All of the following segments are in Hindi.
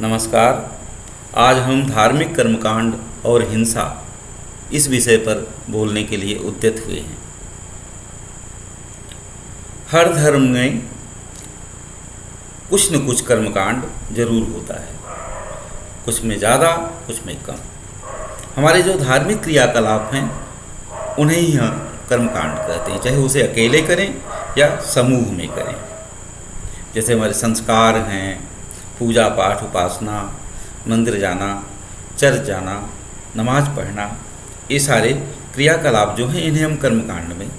नमस्कार। आज हम धार्मिक कर्मकांड और हिंसा इस विषय पर बोलने के लिए उद्यत हुए हैं। हर धर्म में कुछ न कुछ कर्मकांड जरूर होता है, कुछ में ज़्यादा कुछ में कम। हमारे जो धार्मिक क्रियाकलाप हैं उन्हें ही हम कर्मकांड कहते हैं, चाहे उसे अकेले करें या समूह में करें। जैसे हमारे संस्कार हैं, पूजा पाठ, उपासना, मंदिर जाना, चर्च जाना, नमाज पढ़ना, ये सारे क्रियाकलाप जो हैं इन्हें हम कर्मकांड में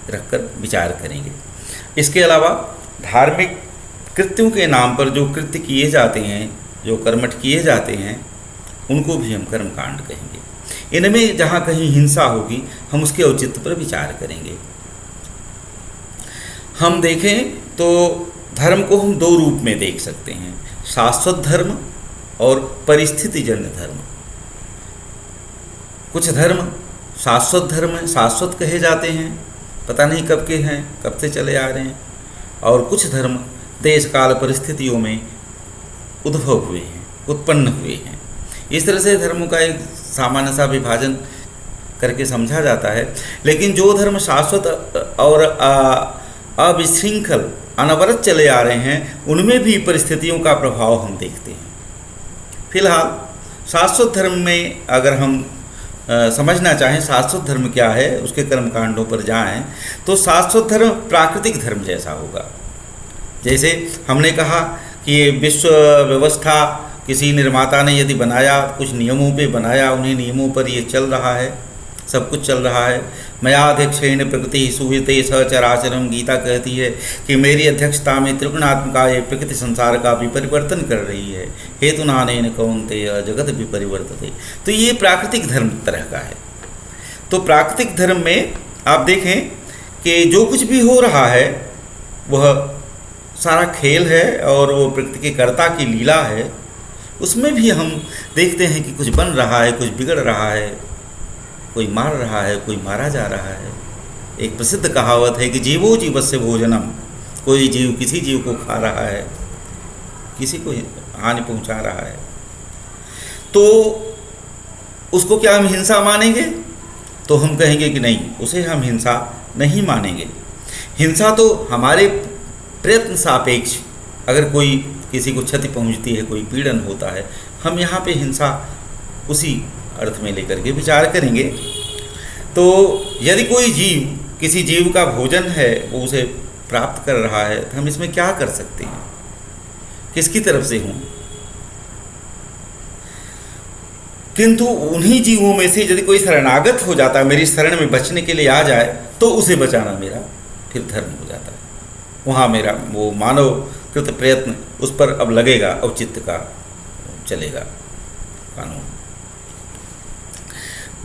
रखकर विचार करेंगे। इसके अलावा धार्मिक कृत्यों के नाम पर जो कृत्य किए जाते हैं, जो कर्मठ किए जाते हैं, उनको भी हम कर्मकांड कहेंगे। इनमें जहाँ कहीं हिंसा होगी हम उसके औचित्य पर विचार करेंगे। हम देखें तो धर्म को हम दो रूप में देख सकते हैं, शाश्वत धर्म और परिस्थितिजन्य धर्म। कुछ धर्म शाश्वत धर्म है, शाश्वत कहे जाते हैं, पता नहीं कब के हैं, कब से चले आ रहे हैं। और कुछ धर्म देश काल परिस्थितियों में उद्भव हुए हैं, उत्पन्न हुए हैं। इस तरह से धर्मों का एक सामान्य सा विभाजन करके समझा जाता है। लेकिन जो धर्म शाश्वत और अविशृंखल अनवरत चले आ रहे हैं, उनमें भी परिस्थितियों का प्रभाव हम देखते हैं। फिलहाल शाश्वत धर्म में अगर हम समझना चाहें शाश्वत धर्म क्या है, उसके कर्मकांडों पर जाएं, तो शाश्वत धर्म प्राकृतिक धर्म जैसा होगा। जैसे हमने कहा कि ये विश्व व्यवस्था किसी निर्माता ने यदि बनाया, कुछ नियमों पे बनाया, उन्हीं नियमों पर ये चल रहा है, सब कुछ चल रहा है। मयाध्यक्षेण प्रकृति सुविते सचराचरम, गीता कहती है कि मेरी अध्यक्षता में त्रिगुणात्मिका ये प्रकृति संसार का भी परिवर्तन कर रही है। हेतु नानेन कौन्तेय जगत भी परिवर्तते। तो ये प्राकृतिक धर्म तरह का है। तो प्राकृतिक धर्म में आप देखें कि जो कुछ भी हो रहा है वह सारा खेल है और वो प्रकृति के कर्ता की लीला है। उसमें भी हम देखते हैं कि कुछ बन रहा है, कुछ बिगड़ रहा है, कोई मार रहा है, कोई मारा जा रहा है। एक प्रसिद्ध कहावत है कि जीवो जीवस्य भोजनम, कोई जीव किसी जीव को खा रहा है, किसी को हानि पहुंचा रहा है। तो उसको क्या हम हिंसा मानेंगे? तो हम कहेंगे कि नहीं, उसे हम हिंसा नहीं मानेंगे। हिंसा तो हमारे प्रयत्न सापेक्ष, अगर कोई किसी को क्षति पहुंचती है, कोई पीड़न होता है, हम यहाँ पे हिंसा उसी अर्थ में लेकर के विचार करेंगे। तो यदि कोई जीव, किसी जीव का भोजन है, वो उसे प्राप्त कर रहा है, तो हम इसमें क्या कर सकते हैं? किसकी तरफ से हों? किंतु उन्हीं जीवों में से यदि कोई शरणागत हो जाता है, मेरी शरण में बचने के लिए आ जाए, तो उसे बचाना मेरा फिर धर्म हो जाता है। वहाँ मेरा वो मानव कृत प्रयत्न उस पर अब लगेगा, औचित्य का चलेगा कानून।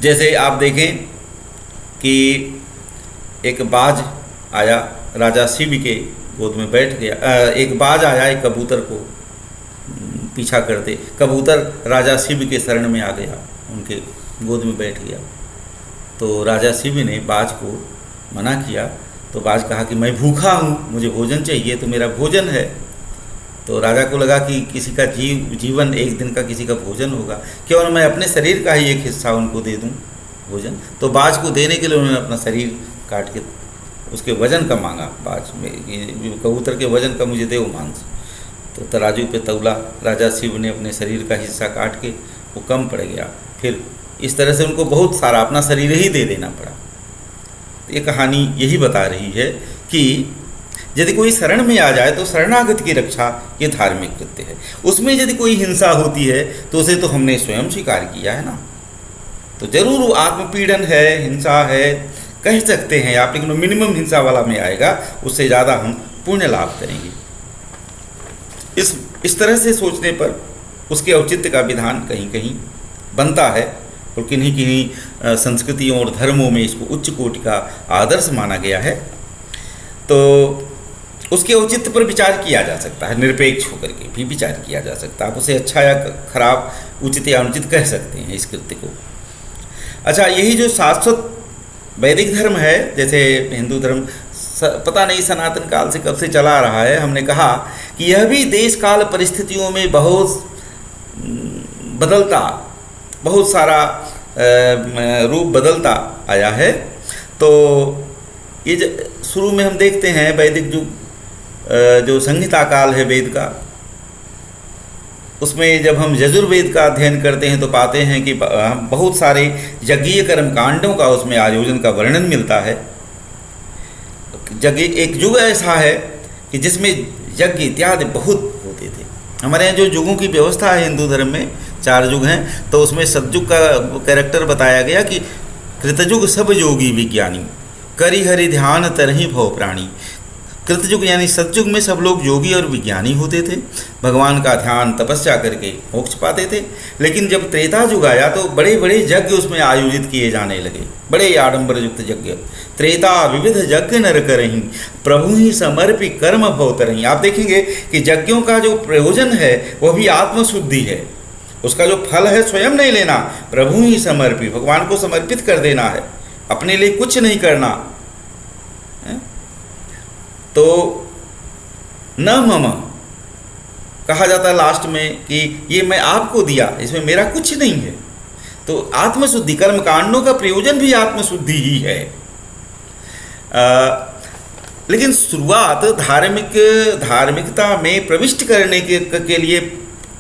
जैसे आप देखें कि एक बाज आया, राजा शिव के गोद में बैठ गया। एक बाज आया एक कबूतर को पीछा करते, कबूतर राजा शिव के शरण में आ गया, उनके गोद में बैठ गया। तो राजा शिव ने बाज को मना किया। तो बाज कहा कि मैं भूखा हूँ, मुझे भोजन चाहिए, तो मेरा भोजन है। तो राजा को लगा कि किसी का जीवन एक दिन का किसी का भोजन होगा, क्यों न मैं अपने शरीर का ही एक हिस्सा उनको दे दूं भोजन। तो बाज को देने के लिए उन्होंने अपना शरीर काट के उसके वजन का मांगा। बाज में कबूतर के वजन का मुझे दे मांस। तो तराजू पे तौला, राजा शिव ने अपने शरीर का हिस्सा काट के वो कम पड़ गया। फिर इस तरह से उनको बहुत सारा अपना शरीर ही दे देना पड़ा। ये कहानी यही बता रही है कि यदि कोई शरण में आ जाए तो शरणागत की रक्षा ये धार्मिक कृत्य है। उसमें यदि कोई हिंसा होती है तो उसे तो हमने स्वयं स्वीकार किया है ना। तो जरूर आत्मपीड़न है, हिंसा है, कह सकते हैं आप, लेकिन मिनिमम हिंसा वाला में आएगा, उससे ज़्यादा हम पुण्य लाभ करेंगे। इस तरह से सोचने पर उसके औचित्य का विधान कहीं कहीं बनता है, और किन्हीं किन्हीं संस्कृतियों और धर्मों में इसको उच्च कोटि का आदर्श माना गया है। तो उसके औचित्य पर विचार किया जा सकता है, निरपेक्ष होकर के भी विचार किया जा सकता है। आप उसे अच्छा या खराब, उचित या अनुचित कह सकते हैं इस कृत्य को। अच्छा, यही जो शाश्वत वैदिक धर्म है, जैसे हिंदू धर्म पता नहीं सनातन काल से कब से चला आ रहा है, हमने कहा कि यह भी देश काल परिस्थितियों में बहुत बदलता, बहुत सारा रूप बदलता आया है। तो ये शुरू में हम देखते हैं वैदिक युग, जो संहिता काल है वेद का, उसमें जब हम यजुर्वेद का अध्ययन करते हैं तो पाते हैं कि बहुत सारे यज्ञीय कर्मकांडों का उसमें आयोजन का वर्णन मिलता है। एक युग ऐसा है कि जिसमें यज्ञ इत्यादि बहुत होते थे। हमारे यहाँ जो युगों की व्यवस्था है हिंदू धर्म में 4 युग हैं, तो उसमें सतयुग का कैरेक्टर बताया गया कि कृतयुग सब योगी विज्ञानी, करि हरि ध्यान तरहि भव प्राणी। कृतयुग यानी सतयुग में सब लोग योगी और विज्ञानी होते थे, भगवान का ध्यान तपस्या करके मोक्ष पाते थे। लेकिन जब त्रेता युग आया तो बड़े बड़े यज्ञ उसमें आयोजित किए जाने लगे, बड़े आडंबर युक्त यज्ञ। त्रेता विविध यज्ञ नर करहीं, प्रभु ही समर्पि कर्म भव तरहीं। आप देखेंगे कि यज्ञों का जो प्रयोजन है वह भी आत्मशुद्धि है, उसका जो फल है स्वयं नहीं लेना, प्रभु ही समर्पि, भगवान को समर्पित कर देना है, अपने लिए कुछ नहीं करना है? तो न मम कहा जाता है लास्ट में कि ये मैं आपको दिया, इसमें मेरा कुछ नहीं है। तो आत्मशुद्धि, कर्म कांडों का प्रयोजन भी आत्मशुद्धि ही है। लेकिन शुरुआत धार्मिकता में प्रविष्ट करने के लिए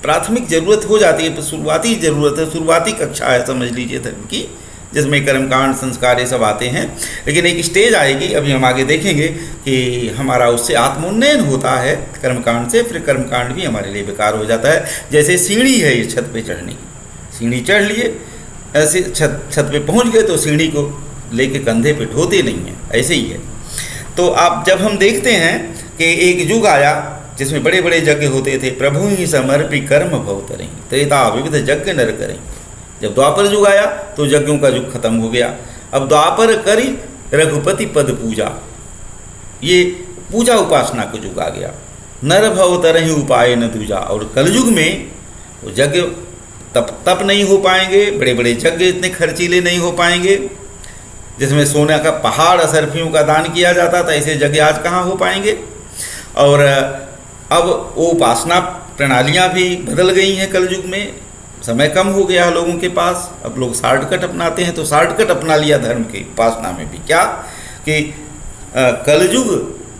प्राथमिक जरूरत हो जाती है, शुरुआती जरूरत है, शुरुआती कक्षा है समझ लीजिए धर्म की, जिसमें कर्मकांड संस्कार ये सब आते हैं। लेकिन एक स्टेज आएगी, अभी हम आगे देखेंगे कि हमारा उससे आत्मोन्नयन होता है कर्मकांड से, फिर कर्मकांड भी हमारे लिए बेकार हो जाता है। जैसे सीढ़ी है ये छत पे चढ़ने की, सीढ़ी चढ़ लिए, ऐसे छत पे पहुंच गए तो सीढ़ी को लेके कंधे पे ढोते नहीं हैं, ऐसे ही है। तो आप जब हम देखते हैं कि एक युग आया जिसमें बड़े बड़े यज्ञ होते थे, प्रभु ही समर्पि कर्म भव तरहीं, त्रेता विविध यज्ञ नर करें। जब द्वापर युग आया तो यज्ञों का युग खत्म हो गया। अब द्वापर करी रघुपति पद पूजा, ये पूजा उपासना का युग आ गया। नर भव तरहि उपाय न दूजा। और कलयुग में वो यज्ञ तप नहीं हो पाएंगे, बड़े बड़े यज्ञ इतने खर्चीले नहीं हो पाएंगे, जिसमें सोने का पहाड़ असरफियों का दान किया जाता था, ऐसे यज्ञ आज कहाँ हो पाएंगे। और अब वो उपासना प्रणालियाँ भी बदल गई हैं कलयुग में, समय कम हो गया है लोगों के पास, अब लोग शॉर्टकट अपनाते हैं। तो शॉर्टकट अपना लिया धर्म की उपासना में भी, क्या कि कलयुग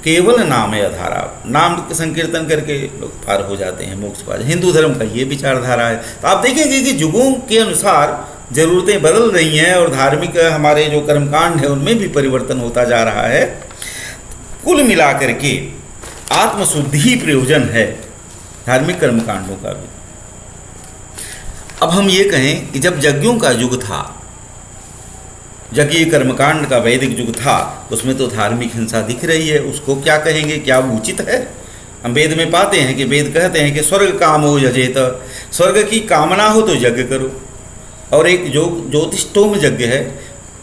केवल नाम है आधारा, नाम संकीर्तन करके लोग पार हो जाते हैं, मोक्ष पार। हिंदू धर्म का ये विचारधारा है। तो आप देखेंगे कि युगों के अनुसार ज़रूरतें बदल रही हैं और धार्मिक हमारे जो कर्मकांड है उनमें भी परिवर्तन होता जा रहा है। कुल मिलाकर के आत्मशुद्धि ही प्रयोजन है धार्मिक कर्मकांडों का भी। अब हम ये कहें कि जब यज्ञों का युग था, यज्ञीय कर्मकांड का वैदिक युग था, उसमें तो धार्मिक हिंसा दिख रही है, उसको क्या कहेंगे, क्या उचित है? हम वेद में पाते हैं कि वेद कहते हैं कि स्वर्ग कामो यजेत, स्वर्ग की कामना हो तो यज्ञ करो। और एक जो ज्योतिष्टोम यज्ञ है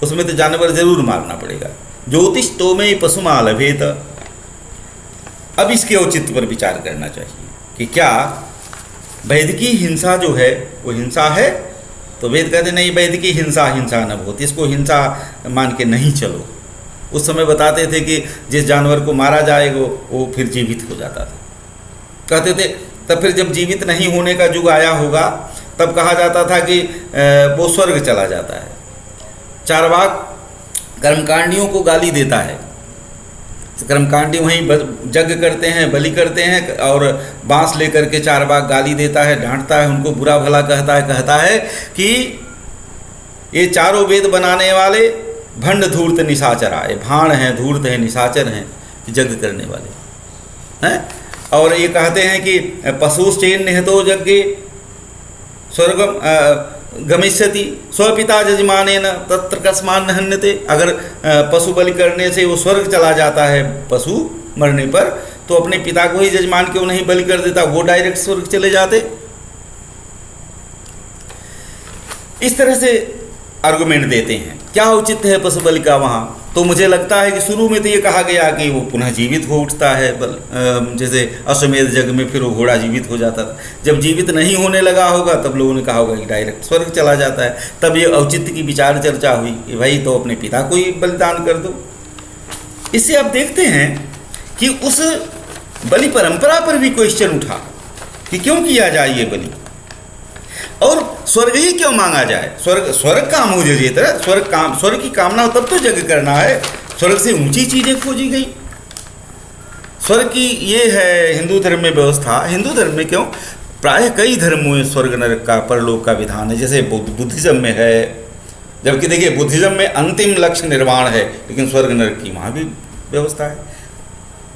उसमें तो जानवर जरूर मारना पड़ेगा, ज्योतिष्टोमे पशुमा लभेत। अब इसके औचित्य पर विचार करना चाहिए कि क्या वैदिकी हिंसा जो है वो हिंसा है? तो वेद कहते नहीं, वैदिकी हिंसा न होती, इसको हिंसा मान के नहीं चलो। उस समय बताते थे कि जिस जानवर को मारा जाएगा वो फिर जीवित हो जाता था, कहते थे। तब फिर जब जीवित नहीं होने का युग आया होगा तब कहा जाता था कि वो स्वर्ग चला जाता है। चारवाक कर्मकांडियों को गाली देता है, कर्मकांडी वहीं यज्ञ करते हैं, बलि करते हैं, और बांस लेकर के चारवाक गाली देता है, डांटता है, उनको बुरा भला कहता है कि ये चारों वेद बनाने वाले भंड धूर्त निशाचरा, ये भाण हैं, धूर्त हैं, निशाचर हैं, यज्ञ करने वाले हैं। और ये कहते हैं कि पशुश्चेन निहतो यज्ञे स्वर्गम गमिष्यति स्वपिता जजमानेन तत्र कस्मान न हन्यते। अगर पशु बलि करने से वो स्वर्ग चला जाता है, पशु मरने पर, तो अपने पिता को ही जजमान क्यों नहीं बलि कर देता, वो डायरेक्ट स्वर्ग चले जाते। इस तरह से आर्गुमेंट देते हैं। क्या उचित है पशु बलि का वहाँ? तो मुझे लगता है कि शुरू में तो ये कहा गया कि वो पुनः जीवित हो उठता है, जैसे अश्वमेध यज्ञ में फिर वो घोड़ा जीवित हो जाता था। जब जीवित नहीं होने लगा होगा तब लोगों ने कहा होगा कि डायरेक्ट स्वर्ग चला जाता है। तब ये औचित्य की विचार चर्चा हुई कि भाई तो अपने पिता को ही बलिदान कर दो। इससे आप देखते हैं कि उस बलि परंपरा पर भी क्वेश्चन उठा कि क्यों किया जाए ये बलि। और स्वर्ग ही क्यों मांगा जाए? स्वर्ग काम हो जाए तरह स्वर्ग की कामना हो तब तो यज्ञ करना है। स्वर्ग से ऊंची चीज़ें खोजी गई। स्वर्ग की ये है हिंदू धर्म में व्यवस्था। हिंदू धर्म में क्यों, प्रायः कई धर्मों में स्वर्ग नरक का, परलोक का विधान है। जैसे बुद्धिज़्म में है, जबकि देखिए बुद्धिज़्म में अंतिम लक्ष्य निर्वाण है, लेकिन स्वर्ग नरक की वहाँ भी व्यवस्था है।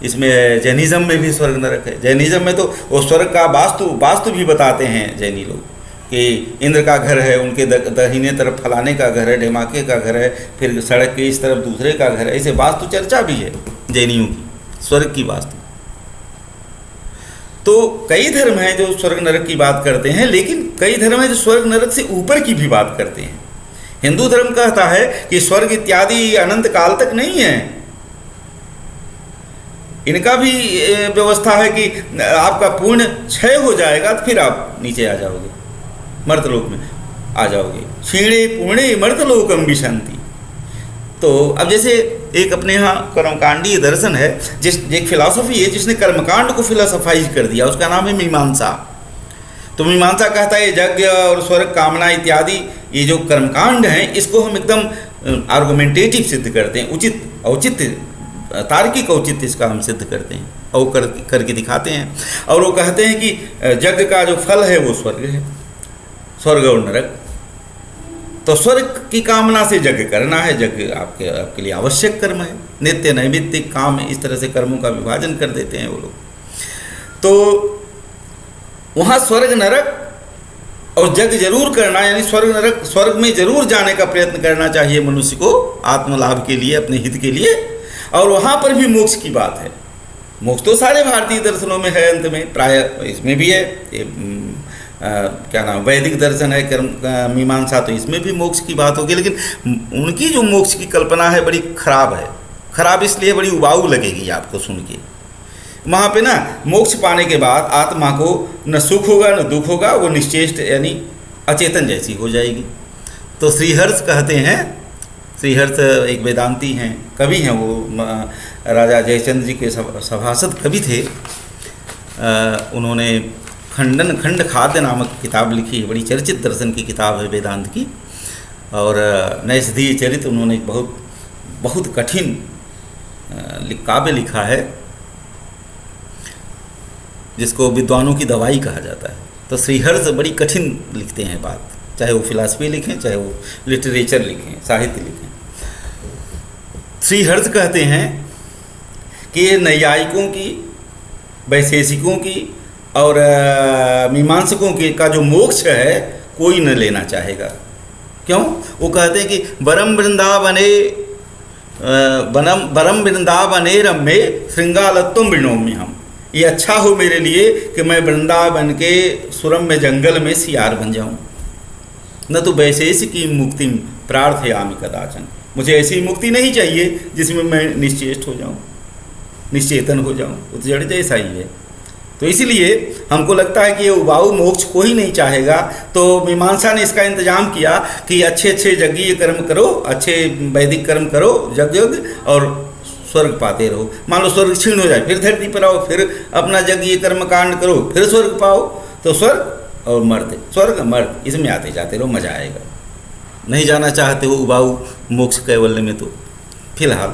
इसमें जैनिज़्म में भी स्वर्ग नरक है। जैनिज़्म में तो वो स्वर्ग का वास्तु भी बताते हैं जैनी लोग कि इंद्र का घर है, उनके दाहिने तरफ फलाने का घर है, ढेमाके का घर है, फिर सड़क के इस तरफ दूसरे का घर है। ऐसे वास्तु चर्चा भी है जैनियों की, स्वर्ग की वास्तु। तो कई धर्म हैं जो स्वर्ग नरक की बात करते हैं, लेकिन कई धर्म हैं जो स्वर्ग नरक से ऊपर की भी बात करते हैं। हिंदू धर्म कहता है कि स्वर्ग इत्यादि अनंत काल तक नहीं है। इनका भी व्यवस्था है कि आपका पुण्य क्षय हो जाएगा तो फिर आप नीचे आ जाओगे, मर्तलोक में आ जाओगे। क्षीणे पुण्य मर्तलोकम विशंति। तो अब जैसे एक अपने यहाँ कर्मकांडीय दर्शन है, एक फिलॉसफी है जिसने कर्मकांड को फिलोसफाइज कर दिया, उसका नाम है मीमांसा। तो मीमांसा कहता है यज्ञ और स्वर्ग कामना इत्यादि ये जो कर्मकांड हैं, इसको हम एकदम आर्गुमेंटेटिव सिद्ध करते हैं, उचित औचित्य, तार्किक औचित्य इसका हम सिद्ध करते हैं और करके दिखाते हैं। और वो कहते हैं कि यज्ञ का जो फल है वो स्वर्ग है, स्वर्ग और नरक। तो स्वर्ग की कामना से यज्ञ करना है। यज्ञ आपके लिए आवश्यक कर्म है, नित्य नैमित्तिक काम है। इस तरह से कर्मों का विभाजन कर देते हैं वो लोग। तो वहाँ स्वर्ग नरक और यज्ञ जरूर करना, यानी स्वर्ग में जरूर जाने का प्रयत्न करना चाहिए मनुष्य को, आत्मलाभ के लिए, अपने हित के लिए। और वहाँ पर भी मोक्ष की बात है। मोक्ष तो सारे भारतीय दर्शनों में है, अंत में प्रायः इसमें भी है। क्या नाम, वैदिक दर्शन है कर्म मीमांसा, तो इसमें भी मोक्ष की बात होगी। लेकिन उनकी जो मोक्ष की कल्पना है बड़ी खराब है। खराब इसलिए बड़ी उबाऊ लगेगी आपको सुन के। वहाँ पे ना मोक्ष पाने के बाद आत्मा को न सुख होगा न दुख होगा, वो निश्चेष्ट यानी अचेतन जैसी हो जाएगी। तो श्रीहर्ष कहते हैं, श्रीहर्ष एक वेदांती हैं, कवि हैं, वो राजा जयचंद्र जी के सभासद कवि थे। उन्होंने खंड खाद्य नामक किताब लिखी है, बड़ी चर्चित दर्शन की किताब है वेदांत की। और नैषधीय चरित उन्होंने बहुत कठिन काव्य लिखा है, जिसको विद्वानों की दवाई कहा जाता है। तो श्रीहर्ष बड़ी कठिन लिखते हैं बात, चाहे वो फिलॉसफी लिखें, चाहे वो लिटरेचर लिखें, साहित्य लिखें। श्रीहर्ष कहते हैं कि नैयायिकों की, वैशेषिकों की और मीमांसकों के का जो मोक्ष है कोई न लेना चाहेगा। क्यों? वो कहते हैं कि वरम वृंदावने रम्ये श्रृंगालत्वम वृणोम्य हम। ये अच्छा हो मेरे लिए कि मैं वृंदावन के सुरम्य जंगल में सियार बन जाऊं। न तो वैशेषिक की मुक्ति प्रार्थयामि कदाचन। मुझे ऐसी मुक्ति नहीं चाहिए जिसमें मैं निश्चेष्ट हो जाऊं, निश्चेतन हो जाऊं। वो तो जड़ जैसा ही है। तो इसीलिए हमको लगता है कि ये उबाऊ मोक्ष कोई नहीं चाहेगा। तो मीमांसा ने इसका इंतजाम किया कि अच्छे यज्ञीय कर्म करो, अच्छे वैदिक कर्म करो, यज्ञ और स्वर्ग पाते रहो। मान लो स्वर्ग क्षीण हो जाए, फिर धरती पर आओ, फिर अपना यज्ञीय कर्म कांड करो, फिर स्वर्ग पाओ। तो स्वर्ग और मर्द, स्वर्ग मर्द, इसमें आते जाते रहो, मजा आएगा। नहीं जाना चाहते हो उबाऊ मोक्ष कैवल्य में तो फिलहाल।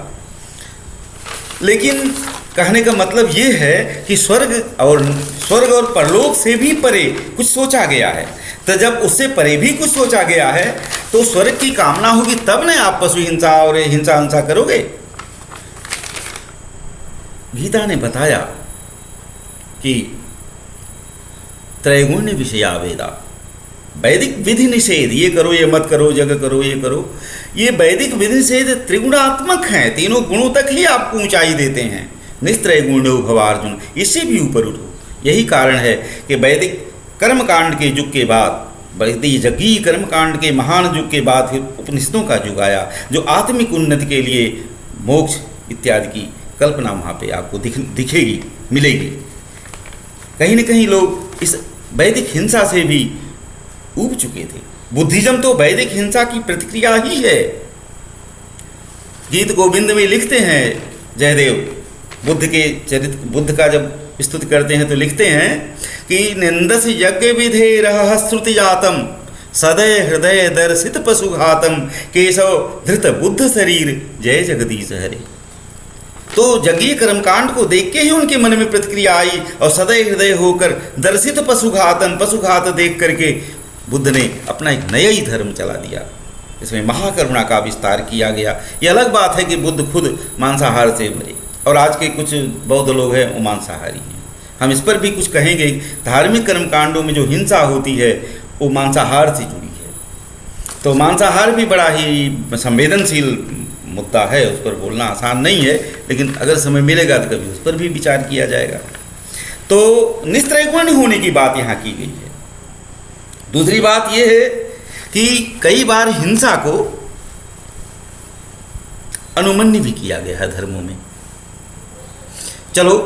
लेकिन कहने का मतलब ये है कि स्वर्ग और परलोक से भी परे कुछ सोचा गया है। तो जब उससे परे भी कुछ सोचा गया है तो स्वर्ग की कामना होगी, तब न आप पशु हिंसा और हिंसा करोगे। गीता ने बताया कि त्रैगुण्य विषया वेदा, वैदिक विधि निषेध, ये करो, ये मत करो, जग करो, ये करो, ये वैदिक विधि निषेध त्रिगुणात्मक हैं। तीनों गुणों तक ही आपको ऊंचाई देते हैं। निस्त्रैगुण्यो भवार्जुन, इससे भी ऊपर उठो। यही कारण है कि वैदिक कर्मकांड के युग के बाद, वैदिक यज्ञीय कर्मकांड के महान युग के बाद फिर उपनिषदों का युग आया, जो आत्मिक उन्नति के लिए मोक्ष इत्यादि की कल्पना वहाँ पे आपको दिखेगी, मिलेगी। कहीं न कहीं लोग इस वैदिक हिंसा से भी ऊब चुके थे। बुद्धिज्म तो वैदिक हिंसा की प्रतिक्रिया ही है। गीत गोविंद में लिखते हैं जयदेव, बुद्ध का जब स्तुति करते हैं तो लिखते हैं कि निंदस यज्ञ विधेरः श्रुति जातम सदय हृदय दर्शित पशुघातम केशव धृत बुद्ध शरीर जय जगदीश हरे। तो यज्ञीय कर्मकांड को देख के ही उनके मन में प्रतिक्रिया आई और सदय हृदय होकर दर्शित पशुघातम, पशुघात देख करके बुद्ध ने अपना एक नया ही धर्म चला दिया। इसमें महाकरुणा का विस्तार किया गया। ये अलग बात है कि बुद्ध खुद मांसाहार से मरे और आज के कुछ बौद्ध लोग हैं वो मांसाहारी हैं। हम इस पर भी कुछ कहेंगे। धार्मिक कर्मकांडों में जो हिंसा होती है वो मांसाहार से जुड़ी है। तो मांसाहार भी बड़ा ही संवेदनशील मुद्दा है, उस पर बोलना आसान नहीं है, लेकिन अगर समय मिलेगा तो कभी उस पर भी विचार किया जाएगा। तो निस्त्रैगुण्य होने की बात यहाँ की गई है। दूसरी बात यह है कि कई बार हिंसा को अनुमन्य भी किया गया है धर्मों में। चलो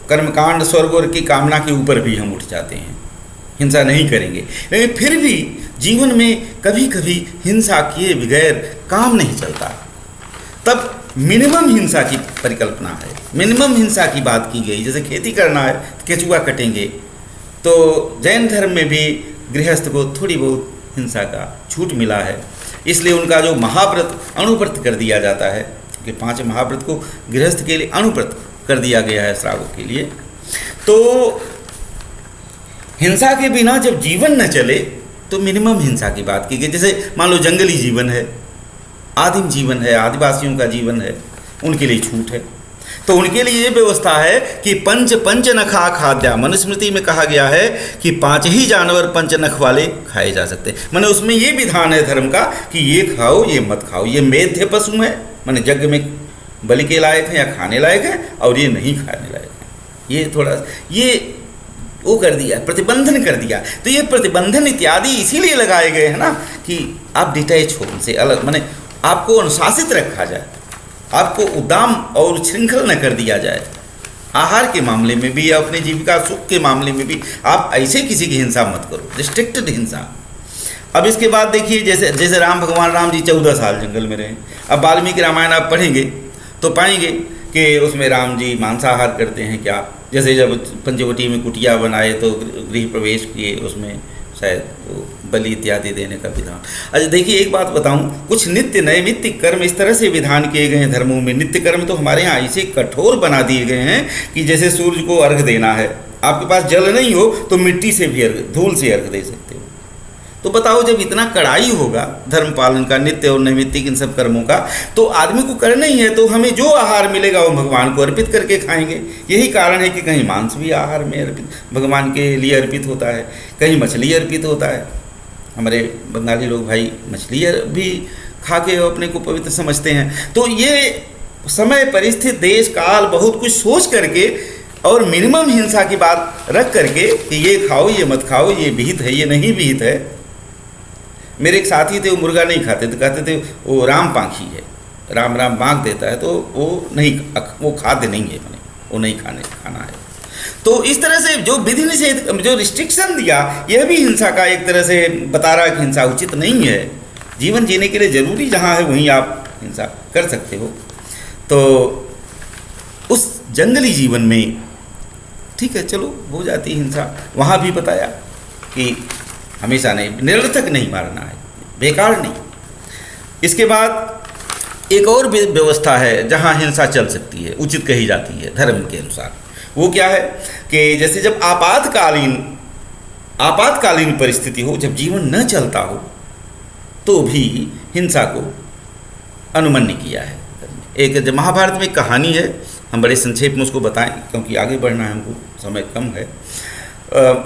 कर्मकांड स्वर्ग और की कामना के ऊपर भी हम उठ जाते हैं, हिंसा नहीं करेंगे, लेकिन फिर भी जीवन में कभी कभी हिंसा किए बगैर काम नहीं चलता। तब मिनिमम हिंसा की परिकल्पना है, मिनिमम हिंसा की बात की गई। जैसे खेती करना है तो केचुआ कटेंगे, तो जैन धर्म में भी गृहस्थ को थोड़ी बहुत हिंसा का छूट मिला है, इसलिए उनका जो महाव्रत अणुव्रत कर दिया जाता है कि 5 महाव्रत को गृहस्थ के लिए अणुव्रत कर दिया गया है श्रावक के लिए। तो हिंसा के बिना जब जीवन न चले तो मिनिमम हिंसा की बात की गई। जैसे मान लो जंगली जीवन है, आदिम जीवन है, आदिवासियों का जीवन है, उनके लिए छूट है। तो उनके लिए ये व्यवस्था है कि पंच नखा खाद्या। मनुस्मृति में कहा गया है कि 5 ही जानवर पंच नख वाले खाए जा सकते हैं। माने उसमें ये विधान है धर्म का कि ये खाओ ये मत खाओ। ये मेध्य पशु है, माने यज्ञ में बलि के लायक है या खाने लायक है, और ये नहीं खाने लायक है। ये थोड़ा ये वो कर दिया, प्रतिबंधन कर दिया। तो ये प्रतिबंधन इत्यादि इसीलिए लगाए गए हैं ना कि आप डिटैच हो उनसे, अलग, माने आपको अनुशासित रखा जाए, आपको उद्दाम और श्रृंखल न कर दिया जाए। आहार के मामले में भी या अपने जीविका सुख के मामले में भी आप ऐसे किसी की हिंसा मत करो, रिस्ट्रिक्टेड हिंसा। अब इसके बाद देखिए जैसे भगवान राम जी 14 साल जंगल में रहे। अब वाल्मीकि रामायण आप पढ़ेंगे तो पाएंगे कि उसमें राम जी मांसाहार करते हैं क्या। जैसे जब पंचवटी में कुटिया बनाए तो गृह प्रवेश किए, उसमें शायद वो बलि इत्यादि देने का विधान। अच्छा देखिए एक बात बताऊं, कुछ नित्य नैमित्तिक कर्म इस तरह से विधान किए गए हैं धर्मों में। नित्य कर्म तो हमारे यहाँ ऐसे कठोर बना दिए गए हैं कि जैसे सूर्य को अर्घ देना है, आपके पास जल नहीं हो तो मिट्टी से भी अर्घ, धूल से अर्घ दे सकते हो। तो बताओ जब इतना कड़ाई होगा धर्म पालन का, नित्य और नैमित्तिक इन सब कर्मों का, तो आदमी को करना ही है। तो हमें जो आहार मिलेगा वो भगवान को अर्पित करके खाएंगे। यही कारण है कि कहीं मांस भी आहार में अर्पित भगवान के लिए अर्पित होता है, कहीं मछली अर्पित होता है। हमारे बंगाली लोग भाई मछली भी खा के अपने को पवित्र समझते हैं। तो ये समय परिस्थिति देश काल बहुत कुछ सोच करके और मिनिमम हिंसा की बात रख करके कि ये खाओ ये मत खाओ, ये विहित है ये नहीं विहित है। मेरे एक साथी थे, वो मुर्गा नहीं खाते तो कहते थे वो राम पाखी है, राम राम बाँक देता है, तो वो नहीं, वो खाद्य नहीं है, मैंने वो नहीं खाना है। तो इस तरह से जो विधि निषेध, जो रिस्ट्रिक्शन दिया, यह भी हिंसा का एक तरह से बता रहा है कि हिंसा उचित नहीं है। जीवन जीने के लिए जरूरी जहाँ है वहीं आप हिंसा कर सकते हो। तो उस जंगली जीवन में ठीक है, चलो हो जाती हिंसा। वहाँ भी बताया कि हमेशा नहीं, निरर्थक नहीं मारना है, बेकार नहीं। इसके बाद एक और व्यवस्था है जहाँ हिंसा चल सकती है, उचित कही जाती है धर्म के अनुसार। वो क्या है कि जैसे जब आपातकालीन परिस्थिति हो, जब जीवन न चलता हो, तो भी हिंसा को अनुमन्य किया है। एक जब महाभारत में एक कहानी है, हम बड़े संक्षेप में उसको बताएं क्योंकि आगे बढ़ना है, हमको समय कम है।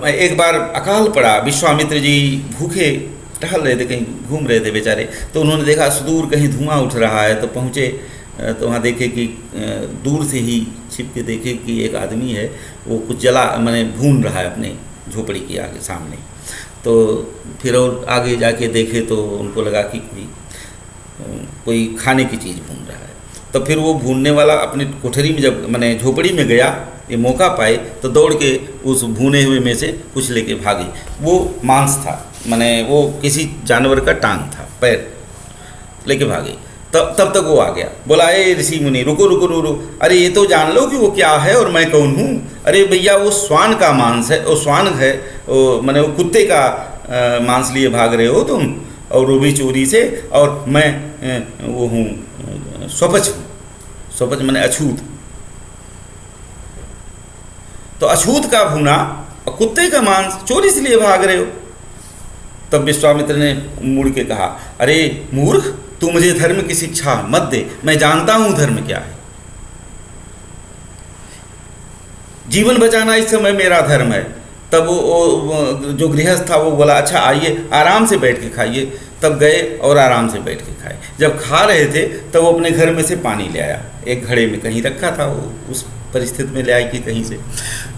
एक बार अकाल पड़ा, विश्वामित्र जी भूखे टहल रहे थे, कहीं घूम रहे थे बेचारे। तो उन्होंने देखा सुदूर कहीं धुआं उठ रहा है, तो पहुँचे तो वहाँ देखे कि दूर से ही छिप के देखे कि एक आदमी है, वो कुछ माने भून रहा है अपने झोपड़ी के आगे सामने। तो फिर और आगे जाके देखे तो उनको लगा कि कोई खाने की चीज़ भून रहा है। तो फिर वो भूनने वाला अपने कोठरी में जब मैंने झोपड़ी में गया, ये मौका पाए तो दौड़ के उस भुने हुए में से कुछ लेके भागे। वो मांस था, माने वो किसी जानवर का टांग था, पैर लेके भागे। तब तक वो आ गया, बोला ए ऋषि मुनि रुको रुको रुको, अरे ये तो जान लो कि वो क्या है और मैं कौन हूँ। अरे भैया वो श्वान का मांस है, वो श्वान है, वो मैंने वो कुत्ते का मांस लिए भाग रहे हो तुम, और वो भी चोरी से, और मैं वो हूँ स्वपच हूँ। स्वपच मैंने अछूत, तो अछूत का भूना और कुत्ते का मांस चोरी से लिए भाग रहे हो। तब विश्वामित्र ने मुड़ के कहा, अरे मूर्ख, तू मुझे धर्म की शिक्षा मत दे, मैं जानता हूं धर्म क्या है। जीवन बचाना इस समय मेरा धर्म है। तब वो जो गृहस्थ था वो बोला, अच्छा आइए आराम से बैठ के खाइए। तब गए और आराम से बैठ के खाए। जब खा रहे थे तब वो अपने घर में से पानी ले आया, एक घड़े में कहीं रखा था, वो उस परिस्थिति में ले आई कि कहीं से,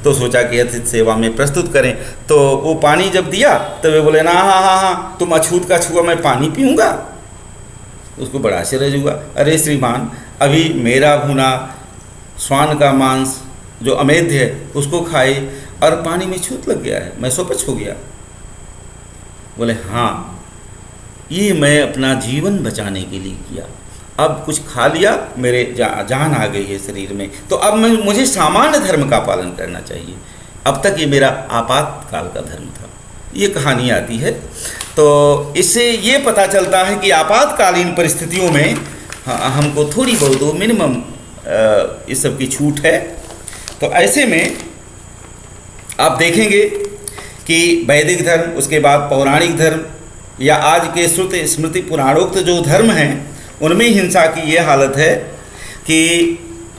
तो सोचा कि अतिथि सेवा में प्रस्तुत करें। तो वो पानी जब दिया तब वे बोले, ना हाँ, तुम अछूत का छुआ, मैं पानी पीऊँगा। उसको बड़ा आश्चर्य हुआ, अरे श्रीमान, अभी मेरा भुना श्वान का मांस जो अमेध्य है उसको खाए और पानी में छूत लग गया है, मैं स्वपच हो गया। बोले हाँ, ये मैं अपना जीवन बचाने के लिए किया, अब कुछ खा लिया, मेरे जान आ गई है शरीर में, तो अब मुझे सामान्य धर्म का पालन करना चाहिए। अब तक ये मेरा आपातकाल का धर्म था। ये कहानी आती है। तो इससे ये पता चलता है कि आपातकालीन परिस्थितियों में हमको थोड़ी बहुत मिनिमम इस सब की छूट है। तो ऐसे में आप देखेंगे कि वैदिक धर्म, उसके बाद पौराणिक धर्म, या आज के श्रुति स्मृति पुराणोक्त जो धर्म हैं, उनमें हिंसा की ये हालत है कि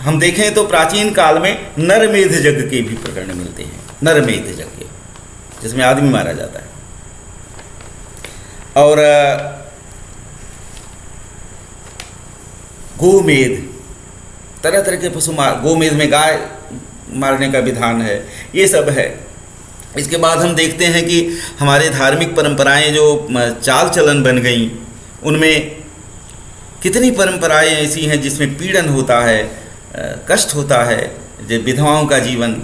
हम देखें तो प्राचीन काल में नरमेध यज्ञ के भी प्रकरण मिलते हैं। नरमेध यज्ञ जिसमें आदमी मारा जाता है, और गोमेध, तरह तरह के पशु गोमेध में गाय मारने का विधान है, ये सब है। इसके बाद हम देखते हैं कि हमारे धार्मिक परंपराएं जो चाल चलन बन गई, उनमें कितनी परंपराएं ऐसी हैं जिसमें पीड़न होता है, कष्ट होता है। जो विधवाओं का जीवन,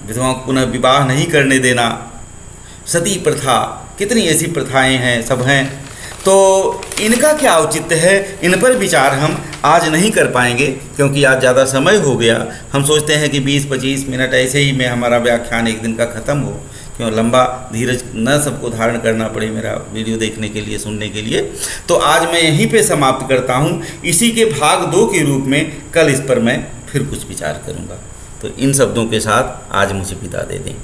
विधवाओं को पुनः विवाह नहीं करने देना, सती प्रथा, कितनी ऐसी प्रथाएं हैं, सब हैं। तो इनका क्या औचित्य है, इन पर विचार हम आज नहीं कर पाएंगे क्योंकि आज ज़्यादा समय हो गया। हम सोचते हैं कि 20-25 मिनट ऐसे ही में हमारा व्याख्यान एक दिन का ख़त्म हो, क्यों लंबा धीरज न सबको धारण करना पड़े मेरा वीडियो देखने के लिए, सुनने के लिए। तो आज मैं यहीं पे समाप्त करता हूँ। इसी के भाग 2 के रूप में कल इस पर मैं फिर कुछ विचार करूँगा। तो इन शब्दों के साथ आज मुझे विदा दे दें।